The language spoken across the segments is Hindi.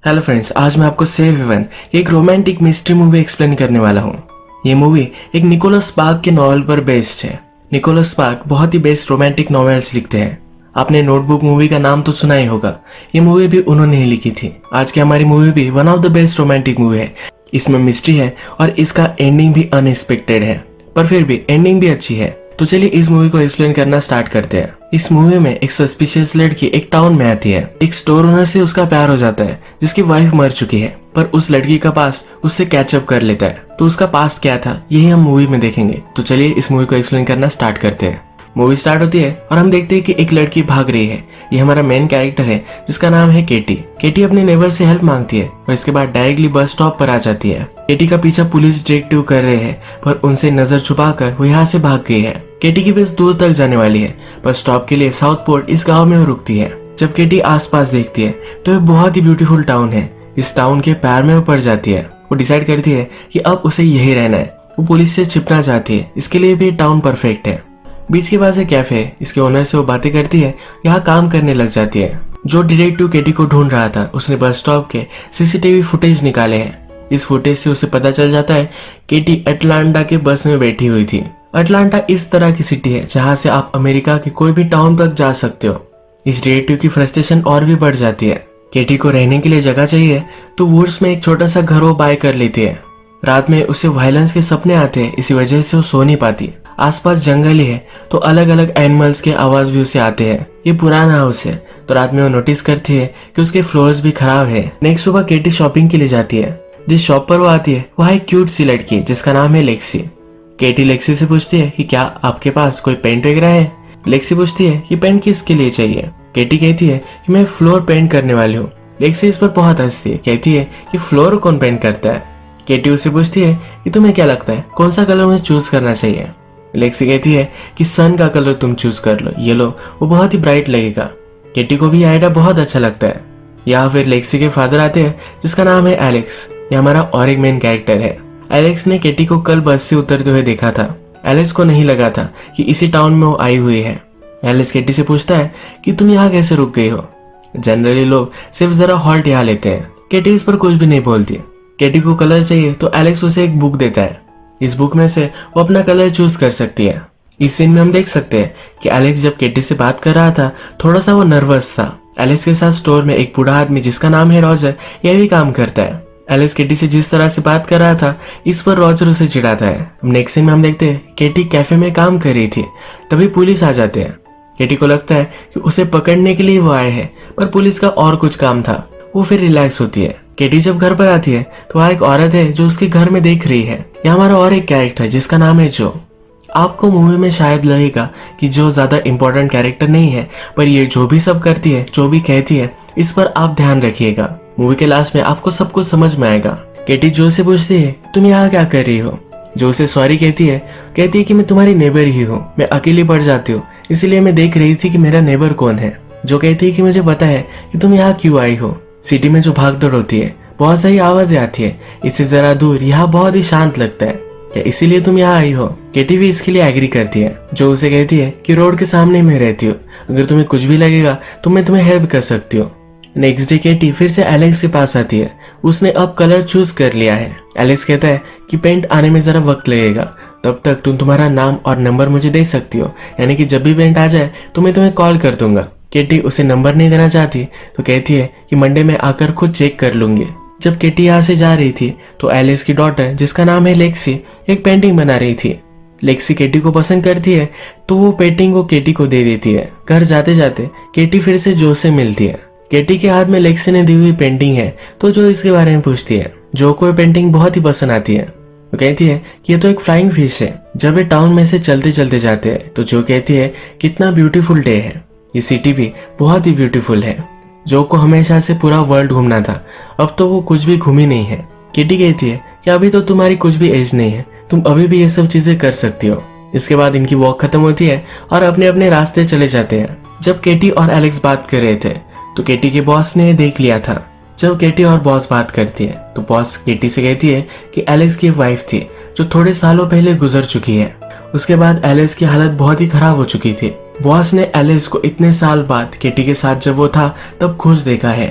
हेलो फ्रेंड्स, आज मैं आपको सेव हेवन एक रोमांटिक मिस्ट्री मूवी एक्सप्लेन करने वाला हूँ। ये मूवी एक निकोलस स्पार्क के नॉवेल पर बेस्ड है। निकोलस स्पार्क बहुत ही बेस्ट रोमांटिक नॉवेल्स लिखते हैं। आपने नोटबुक मूवी का नाम तो सुना ही होगा, ये मूवी भी उन्होंने ही लिखी थी। आज की हमारी मूवी भी one of the best romantic movie है। इसमें मिस्ट्री है और इसका एंडिंग भी अनएक्सपेक्टेड है, पर फिर भी एंडिंग भी अच्छी है। तो चलिए इस मूवी को एक्सप्लेन करना स्टार्ट करते हैं। इस मूवी में एक सस्पिशियस लड़की एक टाउन में आती है। एक स्टोर ओनर से उसका प्यार हो जाता है जिसकी वाइफ मर चुकी है, पर उस लड़की का पास्ट उससे कैचअप कर लेता है। तो उसका पास्ट क्या था यही हम मूवी में देखेंगे। तो चलिए इस मूवी को एक्सप्लेन करना स्टार्ट करते हैं। मूवी स्टार्ट होती है और हम देखते हैं कि एक लड़की भाग रही है। ये हमारा मेन कैरेक्टर है जिसका नाम है केटी। केटी अपने नेबर से हेल्प मांगती है और इसके बाद डायरेक्टली बस स्टॉप पर आ जाती है। केटी का पीछा पुलिस डिटेक्टिव कर रहे हैं, पर उनसे नजर छुपाकर वो यहाँ से भाग गई है। केटी की बस दूर तक जाने वाली है, पर स्टॉप के लिए साउथ पोर्ट इस गाँव में वो रुकती है। जब केटी आसपास देखती है तो ये बहुत ही ब्यूटीफुल टाउन है। इस टाउन के प्यार में वो पड़ जाती है। वो डिसाइड करती है कि अब उसे यही रहना है। वो पुलिस से छिपना चाहती है, इसके लिए भी टाउन परफेक्ट है। बीच के पास एक कैफे है, इसके ओनर से वो बातें करती है, यहाँ काम करने लग जाती है। जो डिटेक्टिव केटी को ढूंढ रहा था उसने बस स्टॉप के सीसीटीवी फुटेज निकाले हैं। इस फुटेज से उसे पता चल जाता है केटी अटलांटा के बस में बैठी हुई थी। अटलांटा इस तरह की सिटी है जहाँ से आप अमेरिका के कोई भी टाउन तक जा सकते हो। इस डिटेक्टिव की फ्रस्ट्रेशन और भी बढ़ जाती है। केटी को रहने के लिए जगह चाहिए तो वुड्स में एक छोटा सा घर वो बाय कर लेती है। रात में उसे वायलेंस के सपने आते हैं, इसी वजह से वो सो नहीं पाती। आसपास जंगल ही है तो अलग अलग एनिमल्स के आवाज भी उसे आते हैं। ये पुराना हाउस है तो रात में वो नोटिस करती है कि उसके फ्लोर्स भी खराब है। नेक्स्ट सुबह केटी शॉपिंग के लिए जाती है। जिस शॉप पर वो आती है वहाँ एक क्यूट सी लड़की जिसका नाम है लेक्सी। केटी लेक्सी से पूछती है कि क्या आपके पास कोई पेंट वगैरह है। लेक्सी पूछती है कि पेंट किसके लिए चाहिए। केटी कहती है कि मैं फ्लोर पेंट करने वाली हूँ। लेक्सी इस पर बहुत हंसती है, कहती है कि फ्लोर कौन पेंट करता है। केटी उससे पूछती है कि तुम्हें क्या लगता है कौन सा कलर मुझे चूज करना चाहिए। लेक्सी कहती है कि सन का कलर तुम चूज कर लो, ये लो, वो बहुत ही ब्राइट लगेगा। केटी को भी आइडिया बहुत अच्छा लगता है। यहाँ फिर लेक्सी के फादर आते हैं जिसका नाम है एलेक्स। ये हमारा और एक मेन कैरेक्टर है। एलेक्स ने केटी को कल बस से उतरते हुए देखा था। एलेक्स को नहीं लगा था कि इसी टाउन में वो आई हुई है। एलेक्स केटी से पूछता है कि तुम यहाँ कैसे रुक गई हो। जनरली लोग सिर्फ जरा हॉल्ट यहाँ लेते हैं। केटी इस पर कुछ भी नहीं बोलती। केटी को कलर चाहिए तो एलेक्स उसे एक बुक देता है। इस बुक में से वो अपना कलर चूज कर सकती है। इस सीन में हम देख सकते हैं कि एलेक्स जब केटी से बात कर रहा था थोड़ा सा वो नर्वस था। एलेक्स के साथ स्टोर में एक बूढ़ा आदमी जिसका नाम है रॉजर, यह भी काम करता है। एलेक्स केटी से जिस तरह से बात कर रहा था इस पर रॉजर उसे चिढ़ाता है। नेक्स्ट सीन में हम देखते हैं केटी कैफे में काम कर रही थी, तभी पुलिस आ जाते हैं। केटी को लगता है कि उसे पकड़ने के लिए वो आए हैं, पर पुलिस का और कुछ काम था। वो फिर रिलैक्स होती है। केटी जब घर पर आती है तो वहाँ एक औरत है जो उसके घर में देख रही है। यहाँ हमारा और एक कैरेक्टर है जिसका नाम है जो। आपको मूवी में शायद लगेगा कि जो ज्यादा इम्पोर्टेंट कैरेक्टर नहीं है, पर ये जो भी सब करती है, जो भी कहती है, इस पर आप ध्यान रखिएगा। मूवी के लास्ट में आपको सब कुछ समझ में आएगा। केटी जो से पूछती है तुम यहाँ क्या कर रही हो। जो उसे सॉरी कहती है कि मैं तुम्हारी नेबर ही हूँ, मैं अकेली पड़ जाती हूँ, इसीलिए मैं देख रही थी कि मेरा नेबर कौन है। जो कहती है कि मुझे पता है कि तुम यहाँ क्यों आई हो। सिटी में जो भागदौड़ होती है, बहुत सारी आवाजें आती है, इससे जरा दूर यहाँ बहुत ही शांत लगता है, क्या इसीलिए तुम यहाँ आई हो। केटी भी इसके लिए एग्री करती है। जो उसे कहती है कि रोड के सामने मैं रहती हूँ, अगर तुम्हें कुछ भी लगेगा तो मैं तुम्हें हेल्प कर सकती हूँ। नेक्स्ट डे केटी फिर से एलेक्स के पास आती है। उसने अब कलर चूज कर लिया है। एलेक्स कहता है कि पेंट आने में जरा वक्त लगेगा, तब तक तुम तुम्हारा नाम और नंबर मुझे दे सकती हो, यानी कि जब भी पेंट आ जाए तो मैं तुम्हें कॉल कर दूंगा। केटी उसे नंबर नहीं देना चाहती तो कहती है कि मंडे में आकर खुद चेक कर लूंगी। जब केटी यहाँ से जा रही थी तो एलेक्स की डॉटर जिसका नाम है लेक्सी एक पेंटिंग बना रही थी। लेक्सी केटी को पसंद करती है तो वो पेंटिंग वो केटी को दे देती है। घर जाते जाते केटी फिर से जो से मिलती है। केटी के हाथ में लेक्सी ने दी हुई पेंटिंग है तो जो इसके बारे में पूछती है। जो को पेंटिंग बहुत ही पसंद आती है। वो कहती है कि ये तो एक फ्लाइंग फिश है। जब ये टाउन में से चलते चलते जाते हैं तो जो कहती है कितना ब्यूटीफुल डे है, ये सिटी भी बहुत ही ब्यूटीफुल है। जो को हमेशा से पूरा वर्ल्ड घूमना था, अब तो वो कुछ भी घूमी नहीं है। केटी कहती है कि अभी तो तुम्हारी कुछ भी एज नहीं है, तुम अभी भी ये सब चीजें कर सकती हो। इसके बाद इनकी वॉक खत्म होती है और अपने अपने रास्ते चले जाते हैं। जब केटी और एलेक्स बात कर रहे थे तो केटी के बॉस ने देख लिया था। जब केटी और बॉस बात करती है तो बॉस केटी से कहती है कि एलेक्स की वाइफ थी जो थोड़े सालों पहले गुजर चुकी है। उसके बाद एलेक्स की हालत बहुत ही खराब हो चुकी थी। बॉस ने एलेक्स को इतने साल बाद केटी के साथ जब वो था तब खुश देखा है।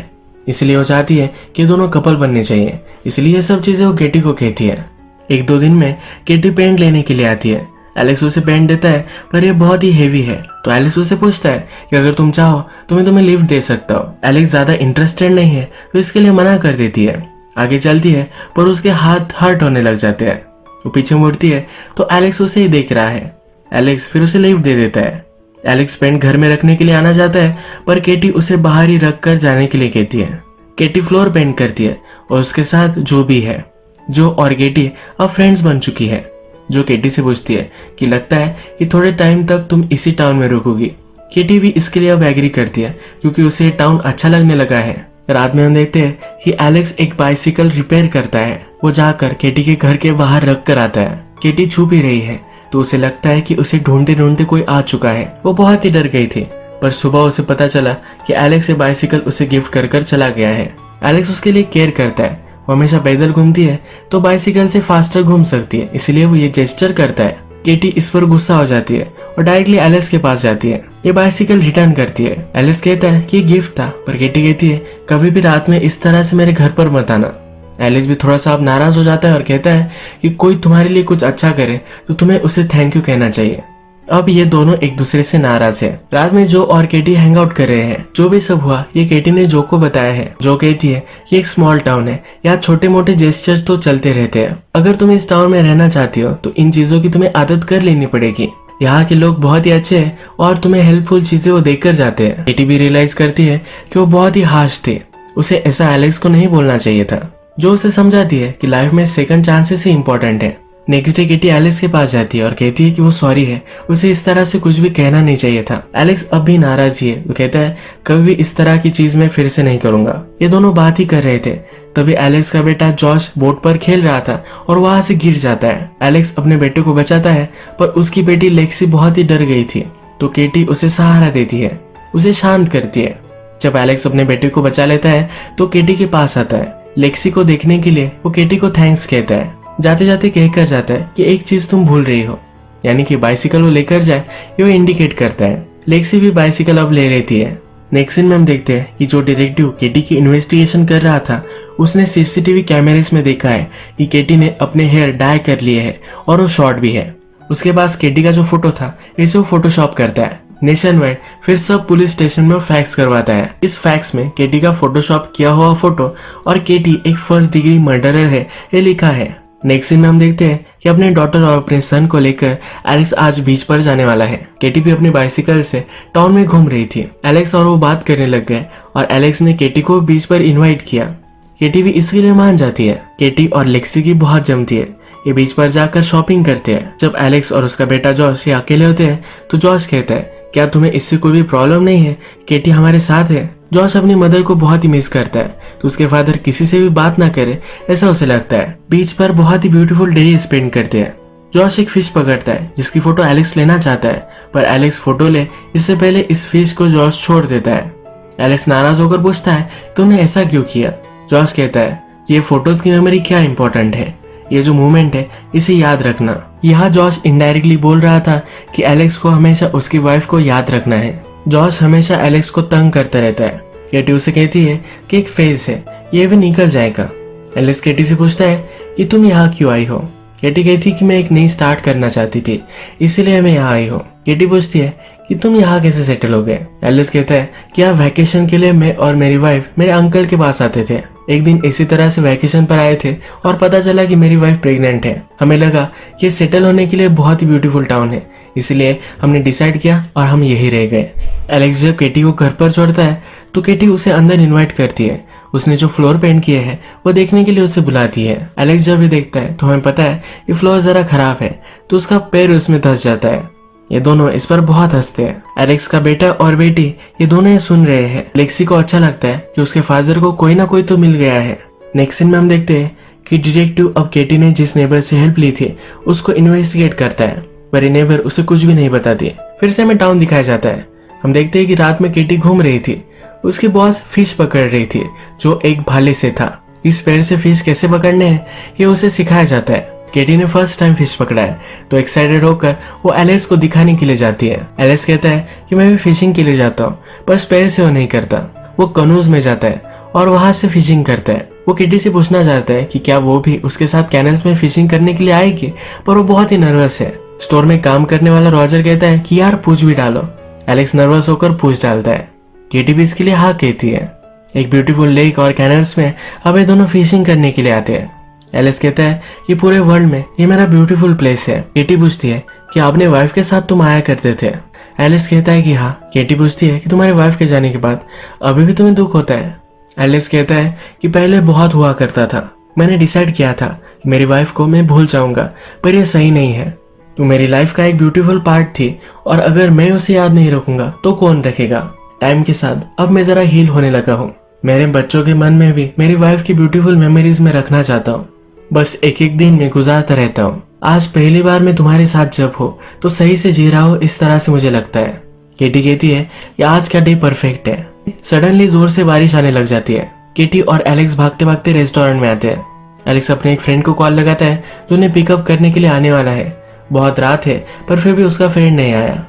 इसलिए वो चाहती है कि दोनों कपल बनने चाहिए, इसलिए ये सब चीजें वो केटी को कहती है। एक दो दिन में केटी पेंट लेने के लिए आती है। एलेक्स उसे पेंट देता है पर यह बहुत ही हेवी है, तो एलेक्स उसे पूछता है कि अगर तुम चाहो तो मैं तुम्हें लिफ्ट दे सकता हूँ। एलेक्स ज्यादा इंटरेस्टेड नहीं है तो इसके लिए मना कर देती है। आगे चलती है पर उसके हाथ हर्ट होने लग जाते हैं। वो पीछे मुड़ती है तो एलेक्स उसे ही देख रहा है। एलेक्स फिर उसे लिफ्ट दे देता है। एलेक्स पेंट घर में रखने के लिए आना चाहता है पर केटी उसे बाहर ही रख कर जाने के लिए कहती है। केटी फ्लोर पेंट करती है और उसके साथ जो भी है। जो और केटी अब फ्रेंड्स बन चुकी है। जो केटी से पूछती है कि लगता है कि थोड़े टाइम तक तुम इसी टाउन में रुकोगी। केटी भी इसके लिए अब एग्री करती है क्योंकि उसे ये टाउन अच्छा लगने लगा है। रात में हम देखते हैं कि एलेक्स एक बाइसिकल रिपेयर करता है। वो जाकर केटी के घर के बाहर रख कर आता है। केटी छुप ही रही है तो उसे लगता है कि उसे ढूंढते ढूंढते कोई आ चुका है। वो बहुत ही डर गई थी पर सुबह उसे पता चला कि एलेक्स ये बाइसिकल उसे गिफ्ट कर कर चला गया है। एलेक्स उसके लिए केयर करता है। वो हमेशा पैदल घूमती है तो बाइसिकल से फास्टर घूम सकती है, इसलिए वो ये जेस्चर करता है। केटी इस पर गुस्सा हो जाती है और डायरेक्टली एलेक्स के पास जाती है। ये बाइसिकल रिटर्न करती है। एलेक्स कहता है कि ये गिफ्ट था, पर केटी कहती है कभी भी रात में इस तरह से मेरे घर पर मत आना। एलेक्स भी थोड़ा सा अब नाराज हो जाता है और कहता है कि कोई तुम्हारे लिए कुछ अच्छा करे तो तुम्हें उसे थैंक यू कहना चाहिए। अब ये दोनों एक दूसरे से नाराज है। रात में जो और केटी हैंग आउट कर रहे हैं। जो भी सब हुआ ये केटी ने जो को बताया है। जो कहती है ये एक स्मॉल टाउन है, यहाँ छोटे मोटे जेस्चर्स तो चलते रहते हैं। अगर तुम इस टाउन में रहना चाहती हो तो इन चीजों की तुम्हें आदत कर लेनी पड़ेगी। यहाँ के लोग बहुत ही अच्छे हैं और तुम्हें हेल्पफुल चीजें वो देकर जाते हैं। केटी भी रियलाइज करती है कि वो बहुत ही हार्श थे। उसे ऐसा एलेक्स को नहीं बोलना चाहिए था। जो उसे समझाती है कि लाइफ में सेकंड चांसेस ही इंपॉर्टेंट है। नेक्स्ट डे केटी एलेक्स के पास जाती है और कहती है कि वो सॉरी है, उसे इस तरह से कुछ भी कहना नहीं चाहिए था। एलेक्स अब भी नाराज ही है। वो कहता है कभी भी इस तरह की चीज मैं फिर से नहीं करूंगा। ये दोनों बात ही कर रहे थे तभी एलेक्स का बेटा जॉश बोट पर खेल रहा था और वहां से गिर जाता है। एलेक्स अपने बेटे को बचाता है पर उसकी बेटी लेक्सी बहुत ही डर गई थी तो केटी उसे सहारा देती है, उसे शांत करती है। जब एलेक्स अपने बेटे को बचा लेता है तो केटी के पास आता है। लेक्सी को देखने के लिए वो केटी को थैंक्स कहता है। जाते जाते कहकर जाता है कि एक चीज तुम भूल रही हो, यानी कि बाइसिकल वो लेकर जाए ये वो इंडिकेट करता है। लेक्सी भी बाइसिकल अब ले लेती है। नेक्स्ट सीन में हम देखते हैं कि जो डिटेक्टिव केटी की इन्वेस्टिगेशन कर रहा था उसने सीसीटीवी कैमरेस में देखा है कि केटी ने अपने हेयर डाई कर लिए है और वो शॉर्ट भी है। उसके पास केटी का जो फोटो था इसे वो फोटोशॉप करता है। नेशन वाइड फिर सब पुलिस स्टेशन में फैक्स करवाता है। इस फैक्स में केटी का फोटोशॉप किया हुआ फोटो और केटी एक फर्स्ट डिग्री मर्डरर है ये लिखा है। नेक्स्ट सीन में हम देखते हैं कि अपने डॉटर और अपने सन को लेकर एलेक्स आज बीच पर जाने वाला है। केटी भी अपनी बाइसिकल से टाउन में घूम रही थी। एलेक्स और वो बात करने लग गए और एलेक्स ने केटी को बीच पर इनवाइट किया। केटी भी इसके लिए मान जाती है। केटी और लेक्सी की बहुत जमती है। ये बीच पर जाकर शॉपिंग करते हैं। जब एलेक्स और उसका बेटा जॉश ये अकेले होते हैं तो जॉश कहता है क्या तुम्हें इससे कोई भी प्रॉब्लम नहीं है, केटी हमारे साथ है। जॉश अपनी मदर को बहुत ही मिस करता है तो उसके फादर किसी से भी बात ना करे ऐसा उसे लगता है। बीच पर बहुत ही ब्यूटीफुल डे स्पेंड करते हैं। जॉश एक फिश पकड़ता है जिसकी फोटो एलेक्स लेना चाहता है पर एलेक्स फोटो ले इससे पहले इस फिश को जॉश छोड़ देता है। एलेक्स नाराज होकर पूछता है तुमने ऐसा क्यों किया। जॉश कहता है ये फोटोज की मेमोरी क्या इंपॉर्टेंट है, ये जो मूवमेंट है इसे याद रखना। यहाँ जॉश इनडायरेक्टली बोल रहा था कि एलेक्स को हमेशा उसकी वाइफ को याद रखना है। जॉश हमेशा एलेक्स को तंग करता रहता है। केटी उसे कहती है कि एक फेज है, ये भी निकल जाएगा। एलेक्स केटी से पूछता है कि तुम यहाँ क्यों आई हो। केटी कहती कि मैं एक नई स्टार्ट करना चाहती थी इसीलिए मैं यहाँ आई हूँ। केटी पूछती है कि तुम यहाँ कैसे सेटल हो गए। एलेक्स कहता है कि यहाँ वैकेशन के लिए मैं और मेरी वाइफ मेरे अंकल के पास आते थे। एक दिन इसी तरह से वैकेशन पर आए थे और पता चला कि मेरी वाइफ प्रेग्नेंट है। हमें लगा कि सेटल होने के लिए बहुत ही ब्यूटीफुल टाउन है इसलिए हमने डिसाइड किया और हम यही रह गए। एलेक्स जब केटी को घर पर छोड़ता है तो केटी उसे अंदर इनवाइट करती है। उसने जो फ्लोर पेंट किए है वो देखने के लिए उसे बुलाती है। एलेक्स जब ये देखता है तो हमें पता है कि फ्लोर जरा खराब है तो उसका पैर उसमें धंस जाता है। ये दोनों इस पर बहुत हंसते हैं। एलेक्स का बेटा और बेटी ये दोनों ये सुन रहे हैं। लेक्सी को अच्छा लगता है कि उसके फादर को कोई ना कोई तो मिल गया है। नेक्स्ट सीन में हम देखते हैं कि डिटेक्टिव अब केटी ने जिस नेबर से हेल्प ली थी उसको इन्वेस्टिगेट करता है पर ये नेबर उसे कुछ भी नहीं बताती। फिर से हमें टाउन दिखाया जाता है। हम देखते हैं कि रात में केटी घूम रही थी। उसकी बॉस फिश पकड़ रही थी जो एक भाले से था। इस पैर से फिश कैसे पकड़ने हैं ये उसे सिखाया जाता है। केटी ने फर्स्ट टाइम फिश पकड़ा है तो एक्साइटेड होकर वो एलेक्स को दिखाने के लिए जाती है। एलेक्स कहता है कि मैं भी फिशिंग के लिए जाता हूँ पर स्पेयर से वो नहीं करता। वो कनूज में जाता है और वहां से फिशिंग करता है। वो किटी से पूछना चाहता है कि क्या वो भी उसके साथ कैनल्स में फिशिंग करने के लिए आएगी, पर वो बहुत ही नर्वस है। स्टोर में काम करने वाला रॉजर कहता है कि यार पूछ भी डालो। एलेक्स नर्वस होकर पूछ डालता है। केटी भी इसके लिए हाँ कहती है। एक ब्यूटीफुल लेक और कैनल्स में अब ये दोनों फिशिंग करने के लिए आते हैं। एलेक्स कहता है कि पूरे वर्ल्ड में ये मेरा ब्यूटीफुल प्लेस है। केटी पूछती है कि आपने वाइफ के साथ तुम आया करते थे। एलेक्स कहता है कि हाँ। केटी पूछती है कि तुम्हारे वाइफ के जाने के बाद अभी भी तुम्हें दुख होता है। एलेक्स कहता है कि पहले बहुत हुआ करता था, मैंने डिसाइड किया था कि मेरी वाइफ को मैं भूल जाऊंगा, पर यह सही नहीं है। तो मेरी लाइफ का एक ब्यूटीफुल पार्ट थी और अगर मैं उसे याद नहीं रखूंगा तो कौन रखेगा। टाइम के साथ अब मैं जरा हील होने लगा हूँ। मेरे बच्चों के मन में भी मेरी वाइफ की ब्यूटीफुल मेमोरीज में रखना चाहता हूँ। बस एक एक दिन में गुजारता रहता हूँ। आज पहली बार मैं तुम्हारे साथ जब हो तो सही से जी रहा हो, इस तरह से मुझे लगता है। केटी कहती है कि आज का डे परफेक्ट है। सडनली जोर से बारिश आने लग जाती है। केटी और एलेक्स भागते भागते रेस्टोरेंट में आते हैं। एलेक्स अपने एक फ्रेंड को कॉल लगाता है जो उन्हें पिकअप करने के लिए आने वाला है। बहुत रात है पर फिर भी उसका फ्रेंड नहीं आया।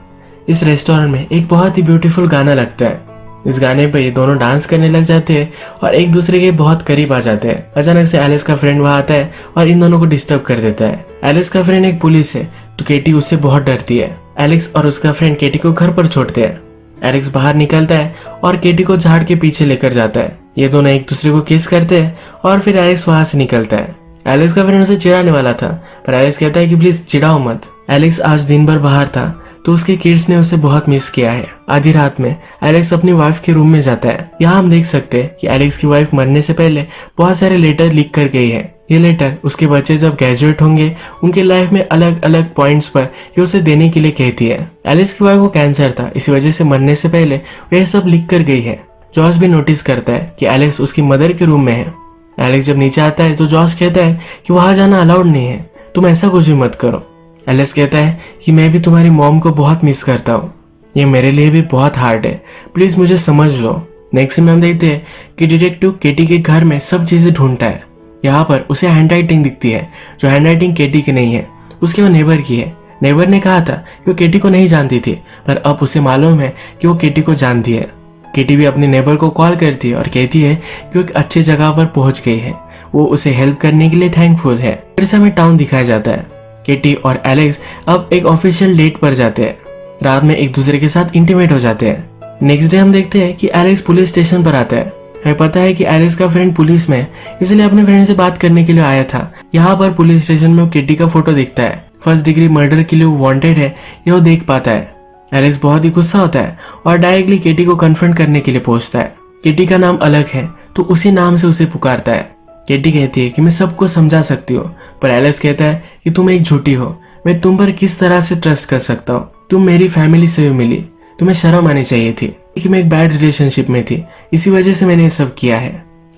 इस रेस्टोरेंट में एक बहुत ही ब्यूटीफुल गाना लगता है। इस गाने पे ये दोनों डांस करने लग जाते हैं और एक दूसरे के बहुत करीब आ जाते हैं। अचानक से एलेक्स का फ्रेंड वहां आता है और इन दोनों को डिस्टर्ब कर देता है। एलेक्स का फ्रेंड एक पुलिस है तो केटी उससे बहुत डरती है। एलेक्स और उसका फ्रेंड केटी को घर पर छोड़ते हैं। एलेक्स बाहर निकलता है और केटी को झाड़ के पीछे लेकर जाता है। ये दोनों एक दूसरे को किस करते हैं और फिर एलेक्स वहां से निकलता है। एलेक्स का फ्रेंड उसे चिढ़ाने वाला था पर एलेक्स कहता है कि प्लीज चिढ़ाओ मत। एलेक्स आज दिन भर बाहर था तो उसके किड्स ने उसे बहुत मिस किया है। आधी रात में एलेक्स अपनी वाइफ के रूम में जाता है। यहाँ हम देख सकते हैं कि एलेक्स की वाइफ मरने से पहले बहुत सारे लेटर लिख कर गई है। ये लेटर उसके बच्चे जब ग्रेजुएट होंगे उनके लाइफ में अलग अलग पॉइंट्स पर ये उसे देने के लिए कहती है। एलेक्स की वाइफ को कैंसर था, इसी वजह से मरने से पहले वह सब लिख कर गई है। जॉर्ज भी नोटिस करता है कि एलेक्स उसकी मदर के रूम में है। एलेक्स जब नीचे आता है तो जॉर्ज कहता है कि वहां जाना अलाउड नहीं है, तुम ऐसा कुछ भी मत करो। एलेक्स कहता है कि मैं भी तुम्हारी मॉम को बहुत मिस करता हूँ, ये मेरे लिए भी बहुत हार्ड है, प्लीज मुझे समझ लो। नेक्स्ट सीन में हम देखते हैं कि डिटेक्टिव केटी के घर में सब चीजें ढूंढता है। यहाँ पर उसे हैंडराइटिंग दिखती है जो हैंडराइटिंग केटी की नहीं है, उसके वो नेबर की है। नेबर ने कहा था कि वो केटी को नहीं जानती थी पर अब उसे मालूम है कि वो केटी को जानती है। केटी भी अपने नेबर को कॉल करती है और कहती है कि वो एक अच्छी जगह पर पहुंच गई है, वो उसे हेल्प करने के लिए थैंकफुल है। फिर से हमें टाउन दिखाया जाता है। केटी और एलेक्स अब एक ऑफिशियल डेट पर जाते हैं। रात में एक दूसरे के साथ इंटीमेट हो जाते हैं। नेक्स्ट डे हम देखते हैं कि एलेक्स पुलिस स्टेशन पर आता है। हमें पता है कि एलेक्स का फ्रेंड पुलिस में है, इसलिए अपने फ्रेंड से बात करने के लिए आया था। यहाँ पर पुलिस स्टेशन में वो केटी का फोटो दिखता है। फर्स्ट डिग्री मर्डर के लिए वो वांटेड है, ये वो देख पाता है। एलेक्स बहुत ही गुस्सा होता है और डायरेक्टली केटी को कन्फ्रंट करने के लिए पहुंचता है। केटी का नाम अलग है तो उसी नाम से उसे पुकारता है। केटी कहती है कि मैं सबको समझा सकती हूँ, पर एलेक्स कहता है कि तुम एक झूठी हो, मैं तुम पर किस तरह से ट्रस्ट कर सकता हूँ, तुम मेरी फैमिली से भी मिली, तुम्हें शर्म आनी चाहिए थी कि मैं एक बैड रिलेशनशिप में थी, इसी वजह से मैंने ये सब किया है।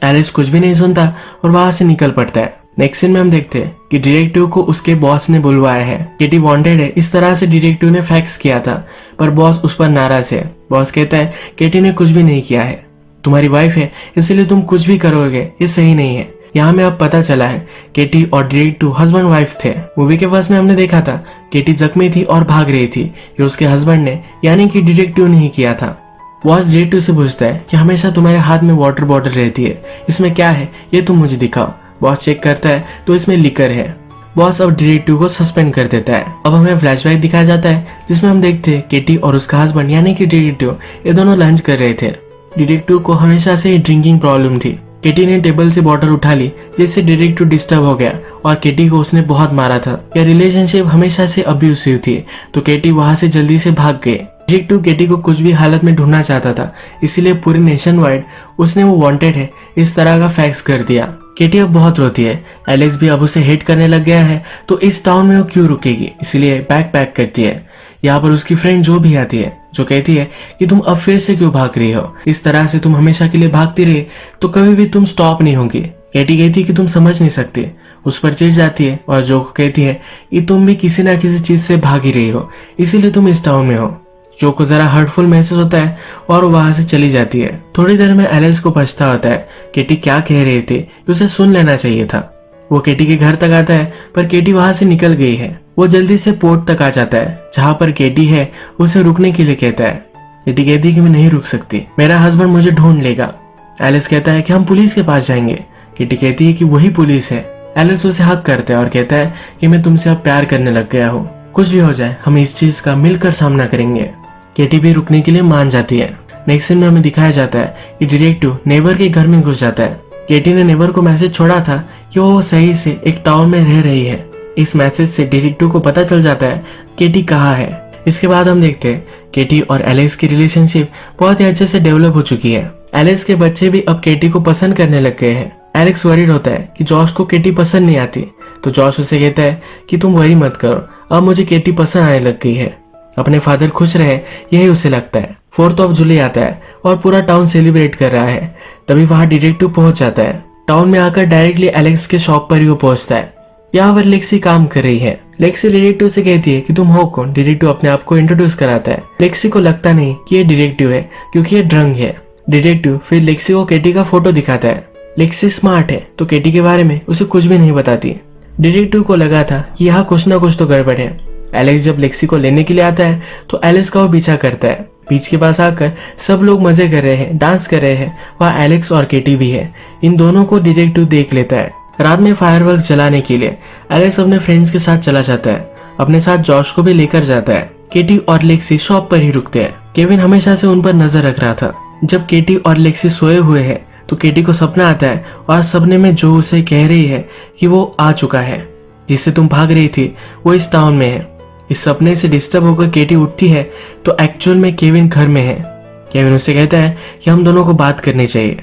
एलेक्स कुछ भी नहीं सुनता और वहां से निकल पड़ता है। नेक्स्ट सीन में हम देखते हैं कि डिटेक्टिव को उसके बॉस ने बुलवाया है। केटी वांटेड है, इस तरह से डिटेक्टिव ने फैक्स किया था पर बॉस उस पर नाराज है। बॉस कहता है केटी ने कुछ भी नहीं किया है, तुम्हारी वाइफ है इसलिए तुम कुछ भी करोगे, ये सही नहीं है। यहाँ में अब पता चला है केटी और डिटेक्टिव हस्बैंड वाइफ थे। मूवी के फर्स्ट में हमने देखा था केटी जख्मी थी और भाग रही थी, ये उसके हस्बैंड ने यानी कि डिटेक्टिव ने ही किया था। बॉस डिटेक्टिव से पूछता है कि हमेशा तुम्हारे हाथ में वाटर बॉटल रहती है, इसमें क्या है ये तुम मुझे दिखाओ। बॉस चेक करता है तो इसमें लिकर है। बॉस अब डिटेक्टिव को सस्पेंड कर देता है। अब हमें फ्लैशबैक दिखाया जाता है जिसमें हम देखते हैं केटी और उसका हस्बैंड यानी कि डिटेक्टिव ये दोनों लंच कर रहे थे। डिटेक्टिव को हमेशा से ही ड्रिंकिंग प्रॉब्लम थी। केटी ने टेबल से बॉटल उठा ली जिससे डिटेक्टिव डिस्टर्ब हो गया और केटी को उसने बहुत मारा था। यह रिलेशनशिप हमेशा से अब्यूसिव थी तो केटी वहां से जल्दी से भाग गए। डिटेक्टिव केटी को कुछ भी हालत में ढूंढना चाहता था, इसीलिए पूरे नेशन वाइड उसने वो वांटेड है इस तरह का फैक्स कर दिया। केटी अब बहुत रोती है। एलेक्स भी अब उसे हेट करने लग गया है तो इस टाउन में वो क्यों रुकेगी, इसलिए बैग पैक करती है। यहाँ पर उसकी फ्रेंड जो भी आती है जो कहती है कि तुम अब फिर से क्यों भाग रही हो, इस तरह से तुम हमेशा के लिए भागती रही तो कभी भी तुम स्टॉप नहीं होगी। केटी कहती है कि तुम समझ नहीं सकते, उस पर चिढ़ जाती है और जो कहती है कि तुम भी किसी ना किसी चीज से भाग ही रही हो, इसीलिए तुम इस टाउन में हो। जो को जरा हर्टफुल महसूस होता है और वहां से चली जाती है। थोड़ी देर में एलेक्स को पछता होता है केटी क्या कह रही थी, उसे सुन लेना चाहिए था। वो केटी के घर तक आता है पर केटी वहां से निकल गई है। वो जल्दी से पोर्ट तक आ जाता है जहाँ पर केटी है, उसे रुकने के लिए कहता है। केटी कहती है कि मैं नहीं रुक सकती, मेरा हस्बैंड मुझे ढूंढ लेगा। एलिस कहता है कि हम पुलिस के पास जाएंगे। केटी कहती है कि वही पुलिस है। एलिस उसे हक करता है और कहता है कि मैं तुमसे अब प्यार करने लग गया हूँ, कुछ भी हो जाए हम इस चीज का मिलकर सामना करेंगे। केटी भी रुकने के लिए मान जाती है। नेक्स्ट सीन में हमें दिखाया जाता है कि डिटेक्टिव नेबर के घर में घुस जाता है। केटी ने नेबर को मैसेज छोड़ा था कि वो सही से एक टाउन में रह रही है। इस मैसेज से डिटेक्टिव को पता चल जाता है केटी कहाँ है। इसके बाद हम देखते हैं केटी और एलेक्स की रिलेशनशिप बहुत ही अच्छे से डेवलप हो चुकी है। एलेक्स के बच्चे भी अब केटी को पसंद करने लग गए हैं। एलेक्स वरीड होता है कि जॉश को केटी पसंद नहीं आती, तो जॉश उसे कहता है कि तुम वरी मत करो, अब मुझे केटी पसंद आने लग गई है। अपने फादर खुश रहे यही उसे लगता है। 4th ऑफ जुलाई आता है और पूरा टाउन सेलिब्रेट कर रहा है। तभी वहां डिटेक्टिव पहुंच जाता है। टाउन में आकर डायरेक्टली एलेक्स के शॉप पर ही वो पहुंचता है। यहाँ पर लेक्सी काम कर रही है। लेक्सी डिटेक्टिव से कहती है कि तुम हो कौन। डिटेक्टिव अपने आप को इंट्रोड्यूस कराता है। लेक्सी को लगता नहीं कि ये डिटेक्टिव है क्योंकि ये ड्रंक है। डिटेक्टिव फिर लेक्सी को केटी का फोटो दिखाता है। लेक्सी स्मार्ट है तो केटी के बारे में उसे कुछ भी नहीं बताती। डिटेक्टिव को लगा था कि यहाँ कुछ ना कुछ तो गड़बड़ है। एलेक्स जब लेक्सी को लेने के लिए आता है तो एलेक्स का वो पीछा करता है। बीच के पास आकर सब लोग मजे कर रहे हैं, डांस कर रहे हैं। वहाँ एलेक्स और केटी भी है। इन दोनों को डिटेक्टिव देख लेता है। रात में फायरवर्क्स जलाने के लिए एलेक्स अपने फ्रेंड्स के साथ चला जाता है। अपने साथ जॉश को भी लेकर जाता है। केटी और लेक्सी शॉप पर ही रुकते हैं। केविन हमेशा से उन पर नजर रख रहा था। जब केटी और लेक्सी सोए हुए हैं तो केटी को सपना आता है और सपने में जो उसे कह रही है कि वो आ चुका है, जिससे तुम भाग रही थी वो इस टाउन में है। इस सपने से डिस्टर्ब होकर केटी उठती है तो एक्चुअल में केविन घर में है। केविन उसे कहता है कि हम दोनों को बात करनी चाहिए,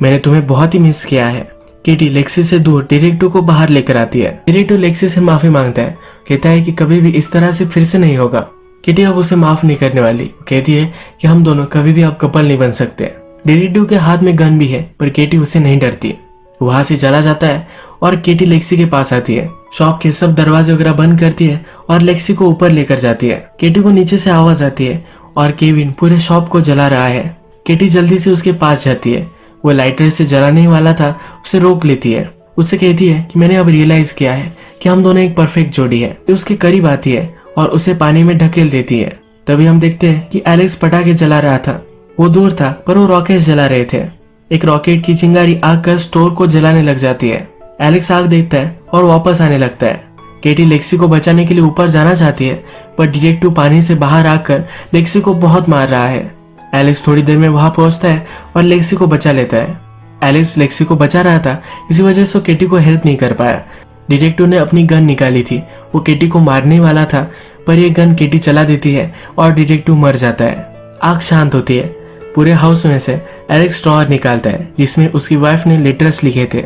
मैंने तुम्हें बहुत ही मिस किया है। केटी लेक्सी से दूर डिटेक्टिव को बाहर लेकर आती है। डिटेक्टिव लेक्सी से माफी मांगता है, कहता है कि कभी भी इस तरह से फिर से नहीं होगा। केटी अब उसे माफ नहीं करने वाली। कहती है कि हम दोनों कभी भी अब कपल नहीं बन सकते। डिटेक्टिव के हाथ में गन भी है पर केटी उससे नहीं डरती। वहां से चला जाता है और केटी लेक्सी के पास आती है। शॉप के सब दरवाजे वगैरह बंद करती है और लेक्सी को ऊपर लेकर जाती है। केटी को नीचे से आवाज आती है और केविन पूरे शॉप को जला रहा है। केटी जल्दी से उसके पास जाती है। वो लाइटर से जलाने वाला था, उसे रोक लेती है। उससे कहती है कि मैंने अब रियलाइज किया है कि हम दोनों एक परफेक्ट जोड़ी है। उसके करीब आती है और उसे पानी में ढकेल देती है। तभी हम देखते हैं कि एलेक्स पटाखे जला रहा था। वो दूर था पर वो रॉकेट जला रहे थे। एक रॉकेट की चिंगारी आग कर स्टोर को जलाने लग जाती है। एलेक्स आग देखता है और वापस आने लगता है। केटी लेक्सी को बचाने के लिए ऊपर जाना चाहती है पर डिटेक्टिव पानी से बाहर आकर लेक्सी को बहुत मार रहा है। एलेक्स थोड़ी देर में वहां पहुंचता है और लेक्सी को बचा लेता है। एलेक्स लेक्सी को बचा रहा था, इसी वजह से वो केटी को हेल्प नहीं कर पाया। डिटेक्टिव ने अपनी गन निकाली थी, वो केटी को मारने वाला था पर यह गन केटी चला देती है और डिटेक्टिव मर जाता है। आग शांत होती है। पूरे हाउस में से एलेक्स ड्रॉअर निकालता है जिसमें उसकी वाइफ ने लेटर्स लिखे थे।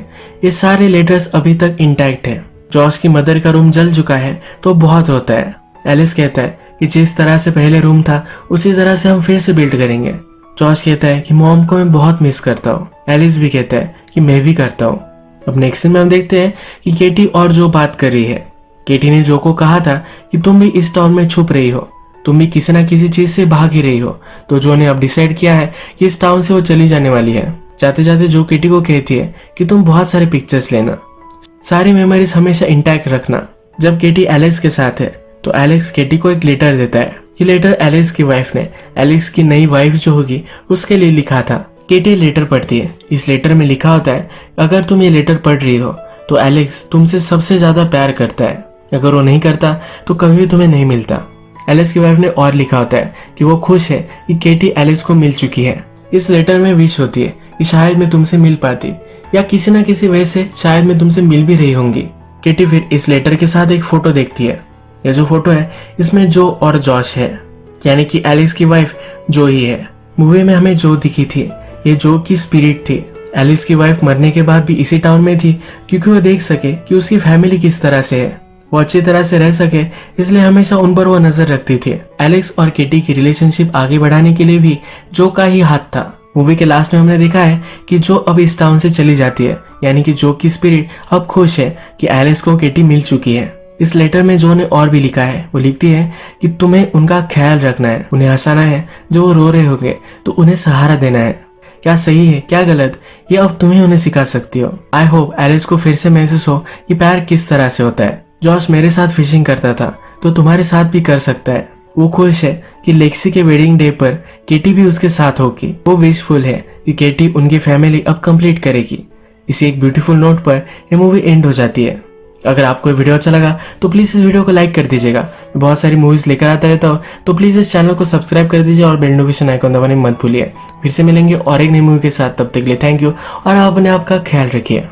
ये सारे लेटर्स अभी तक इंटैक्ट है। जॉश की मदर का रूम जल चुका है तो बहुत रोता है। एलिस कहता है कि जिस तरह से पहले रूम था उसी तरह से हम फिर से बिल्ड करेंगे। जॉश कहता है कि मॉम को मैं बहुत मिस करता हूँ। एलिस भी कहता है कि मैं भी करता हूँ। अब नेक्स्ट सीन में हम देखते हैं कि केटी और जो बात कर रही है। केटी ने जो को कहा था कि तुम भी इस टाउन में छुप रही हो, तुम भी किसी ना किसी चीज से भाग ही रही हो। तो जो ने अब डिसाइड किया है कि इस टाउन से वो चली जाने वाली है। जाते जाते जो केटी को कहती है कि तुम बहुत सारे पिक्चर्स लेना, सारी मेमोरीज हमेशा इंटैक्ट रखना। जब केटी एलेक्स के साथ है तो एलेक्स केटी को एक लेटर देता है। ये लेटर एलेक्स की वाइफ ने एलेक्स की नई वाइफ जो होगी उसके लिए लिखा था। केटी लेटर पढ़ती है। इस लेटर में लिखा होता है अगर तुम ये लेटर पढ़ रही हो तो एलेक्स तुमसे सबसे ज्यादा प्यार करता है, अगर वो नहीं करता तो कभी भी तुम्हें नहीं मिलता। एलेक्स की वाइफ ने और लिखा होता है कि वो खुश है कि केटी एलेक्स को मिल चुकी है। इस लेटर में विश होती है कि शायद मैं तुमसे मिल पाती या किसी न किसी वजह से शायद मैं तुमसे मिल भी रही होंगी। केटी फिर इस लेटर के साथ एक फोटो देखती है। यह जो फोटो है इसमें जो और जॉश है, यानी कि एलेक्स की वाइफ जो ही है। मूवी में हमें जो दिखी थी ये जो की स्पिरिट थी। एलेक्स की वाइफ मरने के बाद भी इसी टाउन में थी क्योंकि वो देख सके कि उसकी फैमिली किस तरह से है, वो अच्छी तरह से रह सके, इसलिए हमेशा उन पर वो नजर रखती थी। एलेक्स और केटी की रिलेशनशिप आगे बढ़ाने के लिए भी जो का ही हाथ था। मूवी के लास्ट में हमने देखा है कि जो अब इस टाउन से चली जाती है, यानी कि जो की स्पिरिट अब खुश है कि एलेक्स को केटी मिल चुकी है। इस लेटर में जो ने और भी लिखा है, वो लिखती है कि तुम्हें उनका ख्याल रखना है, उन्हें हंसाना है, जो वो रो रहे होंगे तो उन्हें सहारा देना है। क्या सही है क्या गलत ये अब तुम्हें उन्हें सिखा सकती हो। आई होप एलेक्स को फिर से महसूस हो कि प्यार किस तरह से होता है। जॉश मेरे साथ फिशिंग करता था तो तुम्हारे साथ भी कर सकता है। वो खुश है कि लेक्सी के वेडिंग डे पर केटी भी उसके साथ होगी। वो विशफुल है कि केटी उनकी फैमिली अब कंप्लीट करेगी। इसी एक ब्यूटीफुल नोट पर ये मूवी एंड हो जाती है। अगर आपको ये वीडियो अच्छा लगा तो प्लीज इस वीडियो को लाइक कर दीजिएगा। बहुत सारी मूवीज लेकर आता रहता हूँ, तो प्लीज इस चैनल को सब्सक्राइब कर दीजिए और बेल नोटिफिकेशन आइकन दबाने मत भूलिए। फिर से मिलेंगे और एक नई मूवी के साथ, तब तक के लिए थैंक यू और आप अपने आप का ख्याल रखिए।